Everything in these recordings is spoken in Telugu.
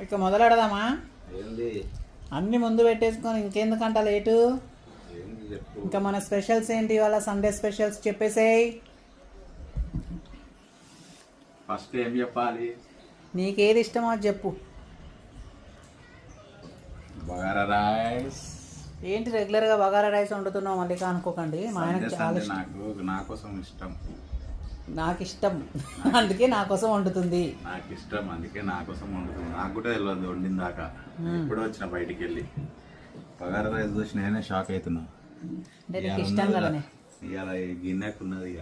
ఇక మొదలెడదామా? ఏంది అన్ని ముందు పెట్టేసుకొని ఇంకెందుకంట లేటు? ఏంది చెప్పు. ఇంకా మన స్పెషల్స్ ఏంటి ఇవాళ? Sunday specials చెప్పేసేయ్. ఫస్ట్ ఏం చెప్పాలి? నీకేది ఇష్టమో అది చెప్పు. బగారా రైస్. ఏంటి రెగ్యులర్గా బగారా రైస్ వండుతున్నావు మళ్ళీ అనుకోకండి. మా ఆయనకు చాలా ఇష్టం. నా కోసం ఇష్టం. నాకు ఇష్టం అందుకే నా కోసం వండుతుంది. నాకు ఇష్టం అందుకే నా కోసం వండుతుంది. నాకు కూడా తెలియదు వండిన దాకా. ఇప్పుడు వచ్చిన బయటికి వెళ్ళి బగారా రైస్ చూసి నేనే షాక్ అవుతున్నా. అంటే నీకు ఇష్టం కదనే. ఇవాళ గిన్నెకు ఉన్నది ఇక.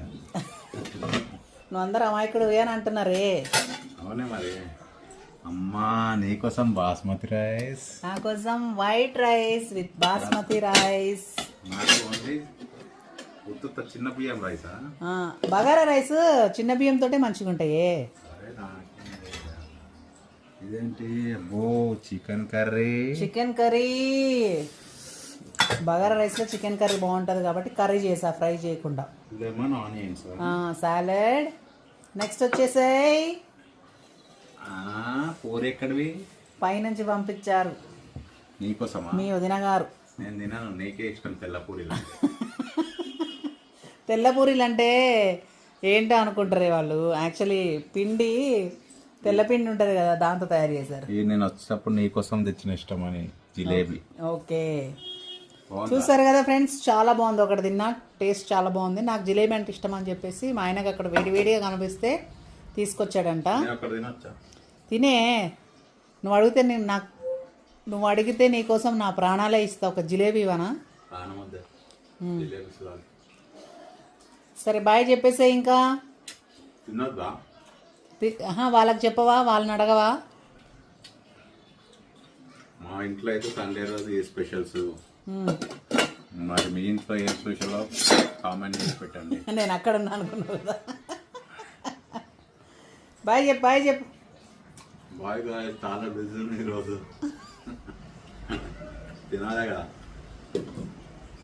నువ్వు అందరు అమాయకుడు అని అంటున్నారే. అవునే మరి. అమ్మా నీకోసం బాస్మతి రైస్, నా కోసం white rice with basmati rice. నాకు ఓన్లీ ఉత్త చిన్న బియ్యం రైసా? బగారా రైస్ చిన్న బియ్యం తోటే మంచిగా ఉంటాయి. ఇదేంటి? అబ్బో chicken curry. Chicken curry. Bagara రైస్లో చికెన్ కర్రీ బాగుంటుంది కాబట్టి కర్రీ చేసా, ఫ్రై చేయకుండా. Lemon onions, salad. నెక్స్ట్ వచ్చేసాయి పూరి. ఎక్కడివి? పైనుంచి పంపించారు. నీకోసమా? మీ వదిన గారు. నేను తిన్నాను, నీకే ఇష్టం తెల్ల పూరీలు. తెల్ల పూరీలు అంటే ఏంటో అనుకుంటారే వాళ్ళు. యాక్చువల్లీ పిండి తెల్ల పిండి ఉంటుంది కదా, దాంతో తయారు చేశారు. నేను వచ్చేటప్పుడు నీకోసం తెచ్చిన ఇష్టం అని జిలేబీ. ఓకే, చూసారు కదా ఫ్రెండ్స్, చాలా బాగుంది. ఒకటి తిన్నా, టేస్ట్ చాలా బాగుంది. నాకు జిలేబీ అంటే ఇష్టం అని చెప్పేసి మా ఆయనకు అక్కడ వేడివేడిగా కనిపిస్తే తీసుకొచ్చాడంట. తినే. నువ్వు అడిగితే నీకోసం నా ప్రాణాలే ఇస్తా. ఒక జిలేబీ ఇవ్వనా? సరే బాయ్ చెప్పేసే. ఇంకా వాళ్ళకి చెప్పవా? వాళ్ళని అడగవా? మా ఇంట్లో అయితే సండే రోజు ఏ స్పెషల్స్, మరి మీ ఇంట్లో ఏ స్పెషల్ కామెంట్ చేసి పెట్టండి. నేను అక్కడ ఉన్నా అనుకున్నావు కదా. బాయ్ చెప్పు, బాయ్ చెప్పు. బాయ్ గాయ్, చాలా బిజీ ఉంది ఈరోజు. తినాలే కదా.